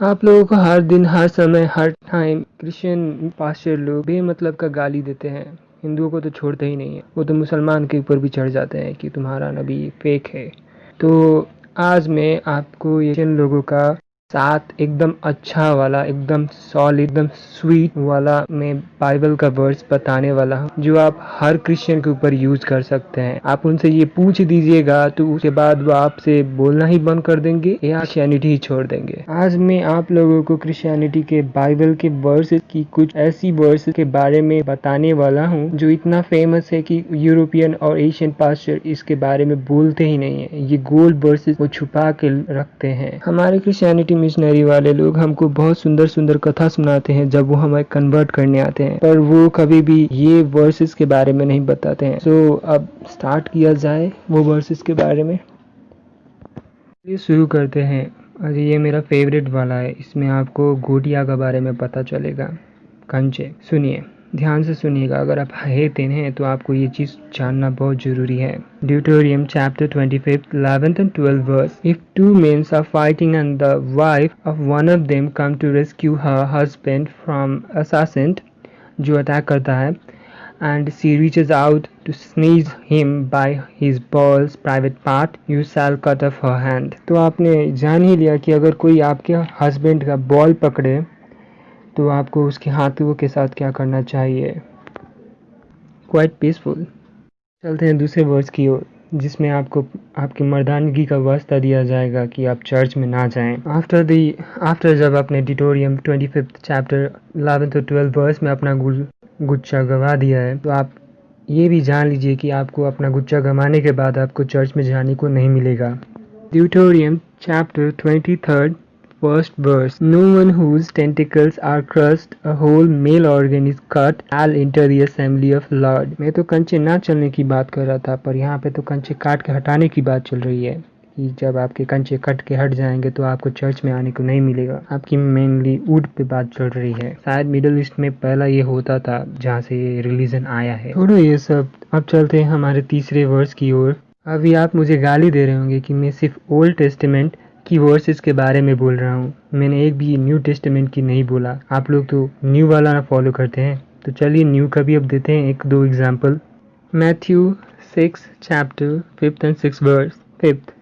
आप लोगों को हर दिन, हर समय, हर टाइम क्रिश्चियन पास्टर लोग बेमतलब का गाली देते हैं। हिंदुओं को तो छोड़ते ही नहीं है, वो तो मुसलमान के ऊपर भी चढ़ जाते हैं कि तुम्हारा नबी फेक है। तो आज मैं आपको क्रिश्चियन लोगों का साथ एकदम अच्छा वाला, एकदम सॉलिड, एकदम स्वीट वाला मैं बाइबल का वर्स बताने वाला हूँ, जो आप हर क्रिश्चियन के ऊपर यूज कर सकते हैं। आप उनसे ये पूछ दीजिएगा तो उसके बाद वो आपसे बोलना ही बंद कर देंगे या क्रिश्चियनिटी ही छोड़ देंगे। आज मैं आप लोगों को क्रिश्चियनिटी के बाइबल के वर्स की कुछ ऐसी वर्स के बारे में बताने वाला हूँ जो इतना फेमस है कि यूरोपियन और एशियन पास्टर इसके बारे में बोलते ही नहीं है। ये गोल्ड वर्सेस वो छुपा के रखते हैं। हमारे क्रिश्चियनिटी मिशनरी वाले लोग हमको बहुत सुंदर सुंदर कथा सुनाते हैं जब वो हमें कन्वर्ट करने आते हैं, पर वो कभी भी ये वर्सेस के बारे में नहीं बताते हैं। सो अब स्टार्ट किया जाए वो वर्सेस के बारे में। ये शुरू करते हैं। अरे ये मेरा फेवरेट वाला है, इसमें आपको गोटिया के बारे में पता चलेगा। कंचे सुनिए, ध्यान से सुनिएगा। अगर आप हेतन हैं तो आपको ये चीज जानना बहुत जरूरी है। Deuterium chapter 25 11th and 12th verse. If two men are fighting and the wife of one of them come to rescue her husband from assassin जो अटैक करता है, and she reaches out to seize him by his balls private part, you shall cut off her hand. तो आपने जान ही लिया कि अगर कोई आपके हस्बैंड का बॉल पकड़े तो आपको उसके हाथों के साथ क्या करना चाहिए। Quite peaceful. चलते हैं दूसरे वर्स की ओर, जिसमें आपको आपकी मर्दानगी का वास्ता दिया जाएगा कि आप चर्च में ना जाएं। आफ्टर जब आपने डिटोरियम 25th चैप्टर 11th और 12th वर्स में अपना गुच्छा गवा दिया है, तो आप ये भी जान लीजिए कि आपको अपना गुच्छा गंवाने के बाद आपको चर्च में जाने को नहीं मिलेगा। Deuterium chapter 23rd first verse. No one whose tentacles are crushed, a whole male organ is cut, shall enter the assembly of Lord. मैं तो कंचे ना चलने की बात कर रहा था, पर यहाँ पे तो कंचे काट के हटाने की बात चल रही है कि जब आपके कंचे कट के हट जाएंगे तो आपको चर्च में आने को नहीं मिलेगा। आपकी मेनली वुड पे बात चल रही है। शायद मिडिल ईस्ट में पहला ये होता था जहाँ से ये रिलीजन आया है। छोड़ो ये सब, अब चलते हैं हमारे तीसरे वर्स की ओर। अभी आप मुझे गाली दे रहे होंगे कि मैं सिर्फ ओल्ड टेस्टामेंट की वर्सेस के बारे में बोल रहा हूँ, मैंने एक भी न्यू टेस्टामेंट की नहीं बोला। आप लोग तो न्यू वाला ना फॉलो करते हैं, तो चलिए न्यू का भी अब देते हैं एक दो example. Matthew 6 chapter 5th and 6th verse. 5th,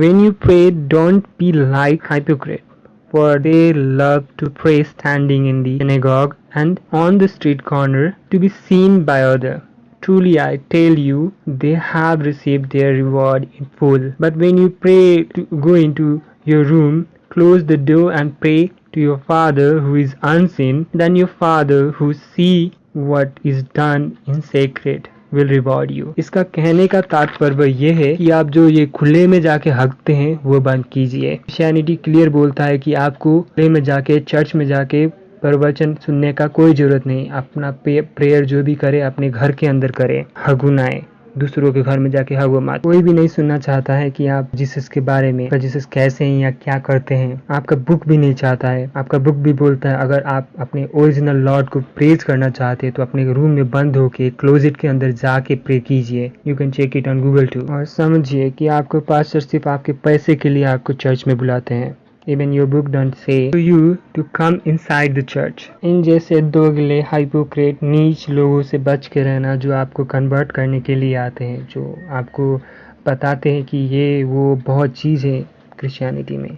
when you pray don't be like hypocrite, for they love to pray standing in the synagogue and on the street corner to be seen by others. Truly I tell you, they have received their reward in full. But when you pray, to go into your room, close the door and pray to your Father who is unseen, then your Father who sees what is done in secret will reward you. इसका कहने का तात्पर्य ये है कि आप जो ये खुले में जाके हकते हैं वो बंद कीजिए। क्रिश्चियनिटी क्लियर बोलता है कि आपको खुले में जाके, चर्च में जाके प्रवचन सुनने का कोई जरूरत नहीं। अपना प्रेयर जो भी करे अपने घर के अंदर करे, हगुनाए, दूसरों के घर में जाके हगो मत। कोई भी नहीं सुनना चाहता है कि आप जीसस के बारे में, जीसस कैसे हैं या क्या करते हैं। आपका बुक भी नहीं चाहता है। आपका बुक भी बोलता है अगर आप अपने ओरिजिनल लॉर्ड को प्रेज करना चाहते हैं तो अपने रूम में बंद होके क्लोजेट के अंदर जाके प्रे कीजिए। You can check it on Google too. और समझिए कि आपको पास्टर सिर्फ आपके पैसे के लिए आपको चर्च में बुलाते हैं। Even your book don't say to you to come inside the church. इन जैसे दोगले हाइपोक्रेट नीच लोगों से बच के रहना जो आपको कन्वर्ट करने के लिए आते हैं, जो आपको बताते हैं कि ये वो बहुत चीज़ है क्रिश्चियनिटी में।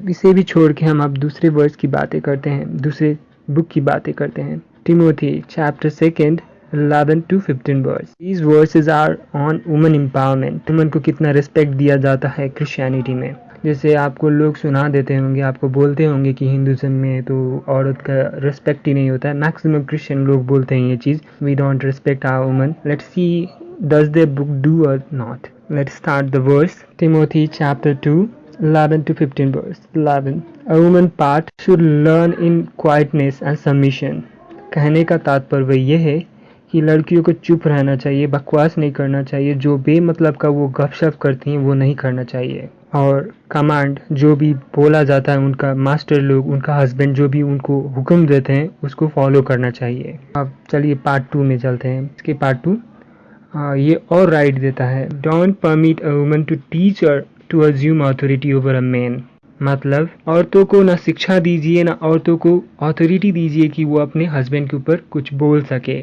इसे भी छोड़ के हम अब दूसरे वर्स की बातें करते हैं, दूसरे बुक की बातें करते हैं। Timothy chapter 2 11 to 15 verse. These verses are on women empowerment. Women को कितना रिस्पेक्ट दिया जाता है क्रिश्चियनिटी में। जैसे आपको लोग सुना देते होंगे, आपको बोलते होंगे कि हिंदुज़म में तो औरत का रिस्पेक्ट ही नहीं होता है। मैक्सिमम क्रिश्चियन लोग बोलते हैं ये चीज़, we don't respect our woman. Let's see does the book do or not. Let's start the verse. Timothy chapter 2 11 to 15 verse. 11, a woman part should learn in quietness and submission. कहने का तात्पर्य यह है कि लड़कियों को चुप रहना चाहिए, बकवास नहीं करना चाहिए, जो बेमतलब का वो गपशप करती हैं वो नहीं करना चाहिए। और कमांड जो भी बोला जाता है, उनका मास्टर लोग, उनका हस्बैंड जो भी उनको हुक्म देते हैं उसको फॉलो करना चाहिए। अब चलिए पार्ट 2 में चलते हैं। इसके पार्ट 2 ये और राइट देता है, don't permit a woman to teach or to assume authority over a man. मतलब औरतों को ना शिक्षा दीजिए ना औरतों को अथॉरिटी दीजिए कि वो अपने हस्बैंड के ऊपर कुछ बोल सके।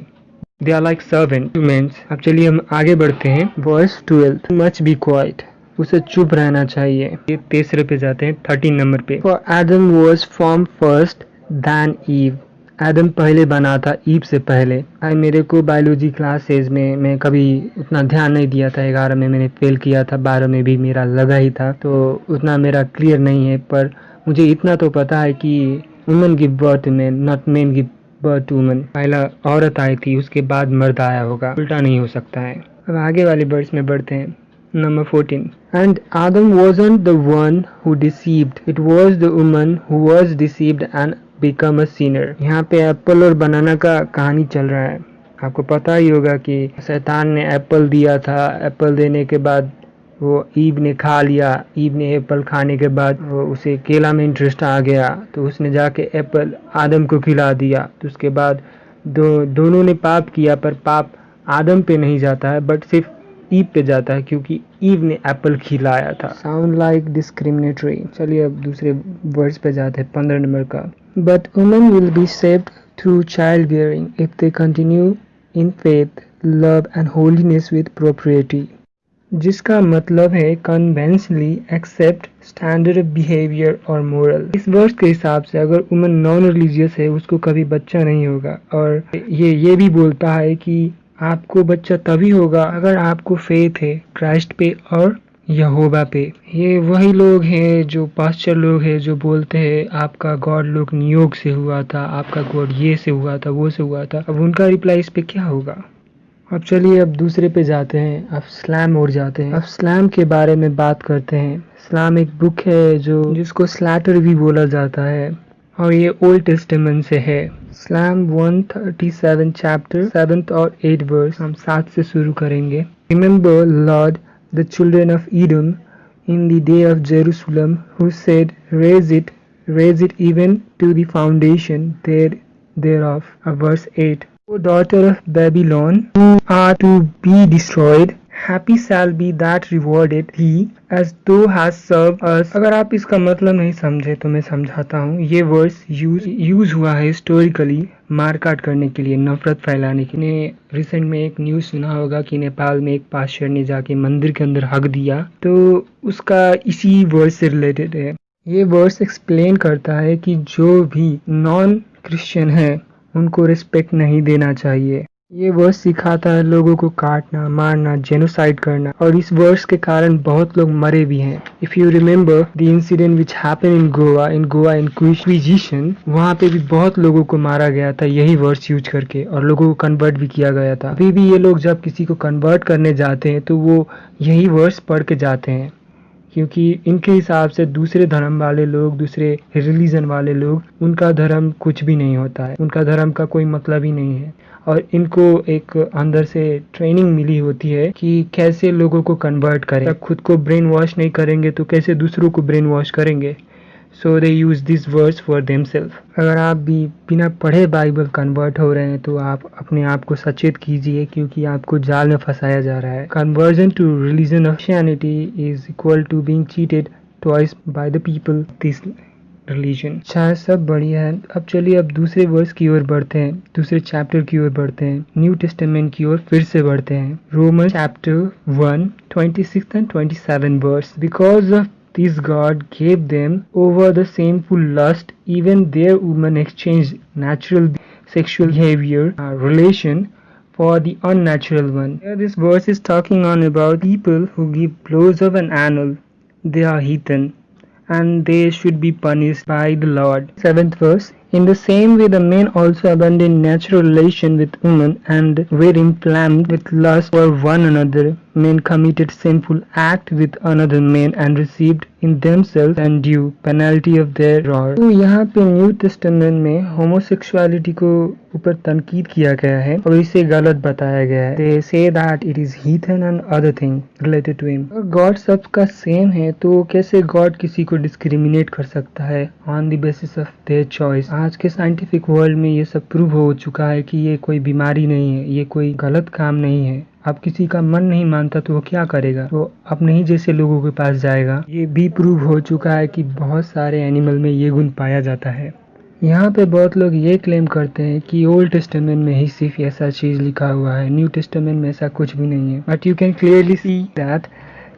They are like servant humans. अब चलिए हम आगे बढ़ते हैं। वर्स 12 मच बी क्वाइट, उसे चुप रहना चाहिए। ये तीसरे पे जाते हैं 13 नंबर पे। For Adam was form first than Eve, Adam पहले बना था ईव से पहले। मेरे को बायोलॉजी क्लासेज में मैं कभी उतना ध्यान नहीं दिया था। 11 में मैंने फेल किया था, 12 में भी मेरा लगा ही था, तो उतना मेरा क्लियर नहीं है। पर मुझे इतना तो पता है कि woman give birth man, not man give birth to woman. पहला औरत आई थी, उसके बाद मर्द आया होगा, उल्टा नहीं हो सकता है। अब आगे वाले वर्ड्स में बढ़ते हैं। Number 14. And Adam wasn't the one who deceived, it was the woman who was deceived and become a sinner. यहाँ पे एप्पल और बनाना का कहानी चल रहा है। आपको पता ही होगा कि शैतान ने एप्पल दिया था, एप्पल देने के बाद वो ईव ने खा लिया। ईव ने एप्पल खाने के बाद वो उसे केला में इंटरेस्ट आ गया, तो उसने जाके एप्पल आदम को खिला दिया। तो उसके बाद दोनों ने पाप किया, पर पाप आदम पे नहीं जाता है बट सिर्फ ईव पे जाता है, क्योंकि ईव ने एप्पल खिलाया था। Sound like discriminatory. चलिए अब दूसरे वर्ड्स पे जाते हैं 15 नंबर का। But women will be saved through child bearing if they continue in faith, love and holiness with propriety, जिसका मतलब है कन्वेंशनली एक्सेप्ट स्टैंडर्ड बिहेवियर और मोरल। इस वर्ड्स के हिसाब से अगर वुमन नॉन रिलीजियस है उसको कभी बच्चा नहीं होगा, और ये भी बोलता है कि आपको बच्चा तभी होगा अगर आपको फेथ है क्राइस्ट पे और यहोवा पे। ये वही लोग हैं जो पास्टर लोग हैं जो बोलते हैं आपका गॉड लोग नियोग से हुआ था, आपका गॉड ये से हुआ था, वो से हुआ था। अब उनका रिप्लाई इस पे क्या होगा। अब चलिए अब दूसरे पे जाते हैं। अब स्लैम और जाते हैं। अब स्लैम के बारे में बात करते हैं। स्लैम एक बुक है जिसको स्लैटर भी बोला जाता है, और ये ओल्ड टेस्टामेंट से है। स्लैम 137 चैप्टर 7 और 8 वर्स। हम 7 से शुरू करेंगे। Remember Lord the children of Edom in the day of Jerusalem who said raze it even to the foundation thereof. Verse 8. O daughter of Babylon, who are to be destroyed, happy shall be that rewarded thee as thou hast served us. अगर आप इसका मतलब नहीं समझे तो मैं समझाता हूँ। ये वर्स यूज हुआ है हिस्टोरिकली मारकाट करने के लिए, नफरत फैलाने के लिए। रिसेंट में एक न्यूज सुना होगा कि नेपाल में एक पास्टर ने जाके मंदिर के अंदर हक दिया, तो उसका इसी वर्स से रिलेटेड है। ये वर्स एक्सप्लेन करता है कि जो भी नॉन क्रिश्चियन है उनको रिस्पेक्ट नहीं देना चाहिए। ये वर्स सिखाता है लोगों को काटना, मारना, जेनोसाइड करना, और इस वर्स के कारण बहुत लोग मरे भी हैं। If you remember the incident which happened in Goa inquisition, वहाँ पे भी बहुत लोगों को मारा गया था यही वर्स यूज करके, और लोगों को कन्वर्ट भी किया गया था। अभी भी ये लोग जब किसी को कन्वर्ट करने जाते हैं तो वो यही वर्स पढ़ के जाते हैं, क्योंकि इनके हिसाब से दूसरे धर्म वाले लोग, दूसरे रिलीजन वाले लोग, उनका धर्म कुछ भी नहीं होता है, उनका धर्म का कोई मतलब ही नहीं है। और इनको एक अंदर से ट्रेनिंग मिली होती है कि कैसे लोगों को कन्वर्ट करें। जब खुद को ब्रेन वॉश नहीं करेंगे तो कैसे दूसरों को ब्रेन वॉश करेंगे। So they use this words for themself. अगर आप भी बिना पढ़े बाइबल कन्वर्ट हो रहे हैं तो आप अपने आप को सचेत कीजिए, क्योंकि आपको जाल में फंसाया जा रहा है। Conversion to religion of Christianity is equal to being cheated twice by the people this religion. अच्छा, सब बढ़िया है। अब चलिए अब दूसरे वर्स की ओर बढ़ते हैं, दूसरे चैप्टर की ओर बढ़ते हैं, न्यू टेस्टामेंट की ओर फिर से बढ़ते हैं। Roman chapter 1 26 and 27 verse. Because of this God gave them over the shameful lust, even their women exchanged natural sexual behavior relation for the unnatural one. Here this verse is talking on about people who give blows of an anvil. They are heathen and they should be punished by the Lord. 7th verse. In the same way the men also abandoned natural relation with women and were inflamed with lust for one another. Men committed sinful act with another man and received in themselves and due penalty of their wrong. तो यहाँ पे new testament में homosexuality को ऊपर तनकीद किया गया है और इसे गलत बताया गया है। They say that it is heathen and other thing related to him. अगर गॉड सबका सेम है तो कैसे गॉड किसी को डिस्क्रिमिनेट कर सकता है on the basis of their choice. आज के साइंटिफिक वर्ल्ड में ये सब प्रूव हो चुका है कि ये कोई बीमारी नहीं है, ये कोई गलत काम नहीं है। अब किसी का मन नहीं मानता तो वो क्या करेगा? वो अपने ही जैसे लोगों के पास जाएगा। ये भी प्रूव हो चुका है कि बहुत सारे एनिमल में ये गुण पाया जाता है। यहाँ पे बहुत लोग ये क्लेम करते हैं कि ओल्ड टेस्टामेंट में ही सिर्फ ऐसा चीज़ लिखा हुआ है, न्यू टेस्टामेंट में ऐसा कुछ भी नहीं है। But you can clearly see that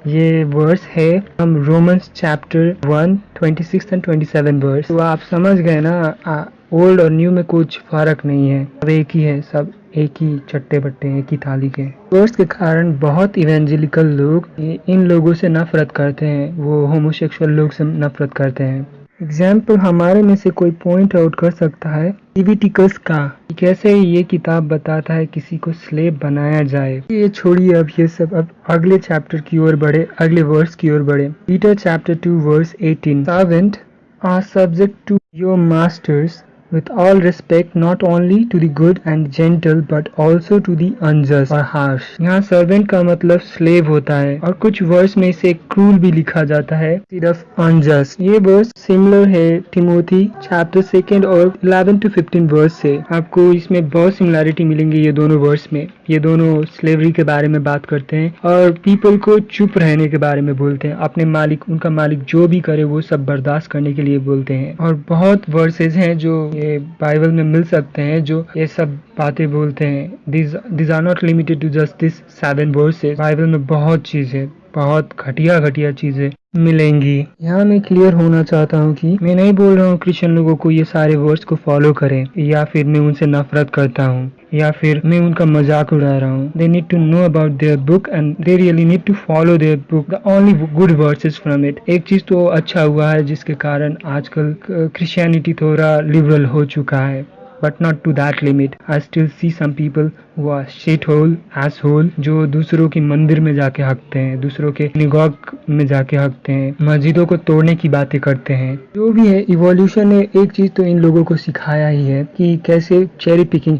ये वर्स है from Romans chapter 1 26 and 27 verse. तो आप समझ गए ना, ओल्ड और न्यू में कुछ फर्क नहीं है, सब एक ही है, सब एक ही चट्टे बट्टे, एक ही थाली के। वर्स के कारण बहुत इवेंजेलिकल लोग इन लोगों से नफरत करते हैं, वो होमोसेक्सुअल लोग से नफरत करते हैं। एग्जाम्पल हमारे में से कोई पॉइंट आउट कर सकता है लिविटिकस का, कैसे ये किताब बताता है किसी को स्लेव बनाया जाए। ये छोड़िए अब ये सब, अब अगले चैप्टर की ओर बढ़े, अगले वर्स की ओर बढ़े। Peter chapter 2 verse 18, servant are subject to your masters with all respect not only to the good and gentle but also to the unjust और harsh। यहाँ servant का मतलब slave होता है और कुछ वर्स में इसे cruel भी लिखा जाता है, सिर्फ unjust। ये वर्स सिमिलर है टिमोथी चैप्टर 2 और 11 to 15 वर्स से। आपको इसमें बहुत सिमिलरिटी मिलेंगी ये दोनों वर्स में। ये दोनों स्लेवरी के बारे में बात करते हैं और पीपल को चुप रहने के बारे में बोलते हैं, अपने मालिक, उनका मालिक जो भी करे वो सब बर्दाश्त करने के लिए बोलते हैं। और बहुत वर्सेस हैं जो ये बाइबल में मिल सकते हैं जो ये सब बातें बोलते हैं। This are not limited to just this 7 verses. Bible में बहुत चीजें, बहुत घटिया घटिया चीजें मिलेंगी। यहाँ मैं क्लियर होना चाहता हूँ कि मैं नहीं बोल रहा हूँ क्रिश्चियन लोगों को ये सारे वर्ड्स को फॉलो करें, या फिर मैं उनसे नफरत करता हूँ, या फिर मैं उनका मजाक उड़ा रहा हूँ। They need to know about their book and they really need to follow their book, the only good verses from it. एक चीज तो अच्छा हुआ है जिसके कारण आजकल क्रिश्चियनिटी थोड़ा लिबरल हो चुका है, but not to that limit. I still see some people who are shithole, asshole, जो दूसरों की मंदिर में जाके हकते हैं, दूसरों के निगॉग में जाके हकते हैं, मस्जिदों को तोड़ने की बातें करते हैं। जो भी है, इवोल्यूशन ने एक चीज तो इन लोगों को सिखाया ही है कि कैसे चेरी पिकिंग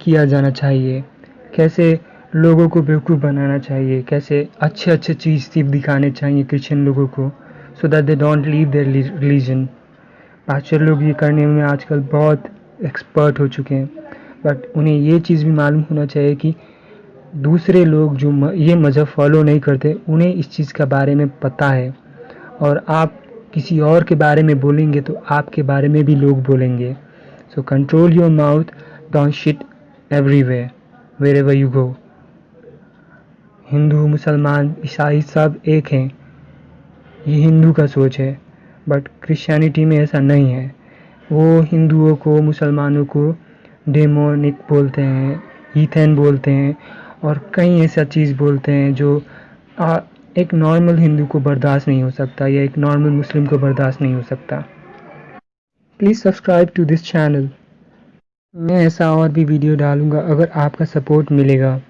किया जाना चाहिए, कैसे लोगों को बेवकूफ़ बनाना चाहिए, कैसे अच्छे अच्छे चीज़ सिर्फ दिखाने चाहिए क्रिश्चियन लोगों को, so that they don't leave their religion. Pastor लोग ये करने में आजकल बहुत एक्सपर्ट हो चुके हैं, बट उन्हें ये चीज़ भी मालूम होना चाहिए कि दूसरे लोग जो ये मज़हब फॉलो नहीं करते उन्हें इस चीज़ के बारे में पता है, और आप किसी और के बारे में बोलेंगे तो आपके बारे में भी लोग बोलेंगे। So control your mouth, don't shit everywhere wherever you go. Hindu, मुसलमान, ईसाई सब एक हैं, ये हिंदू का सोच है, बट क्रिश्चियनिटी में ऐसा नहीं है। वो हिंदुओं को, मुसलमानों को डेमोनिक बोलते हैं, हीथन बोलते हैं और कई ऐसा चीज़ बोलते हैं जो एक नॉर्मल हिंदू को बर्दाश्त नहीं हो सकता, या एक नॉर्मल मुस्लिम को बर्दाश्त नहीं हो सकता। Please subscribe to this channel. मैं ऐसा और भी वीडियो डालूंगा अगर आपका सपोर्ट मिलेगा।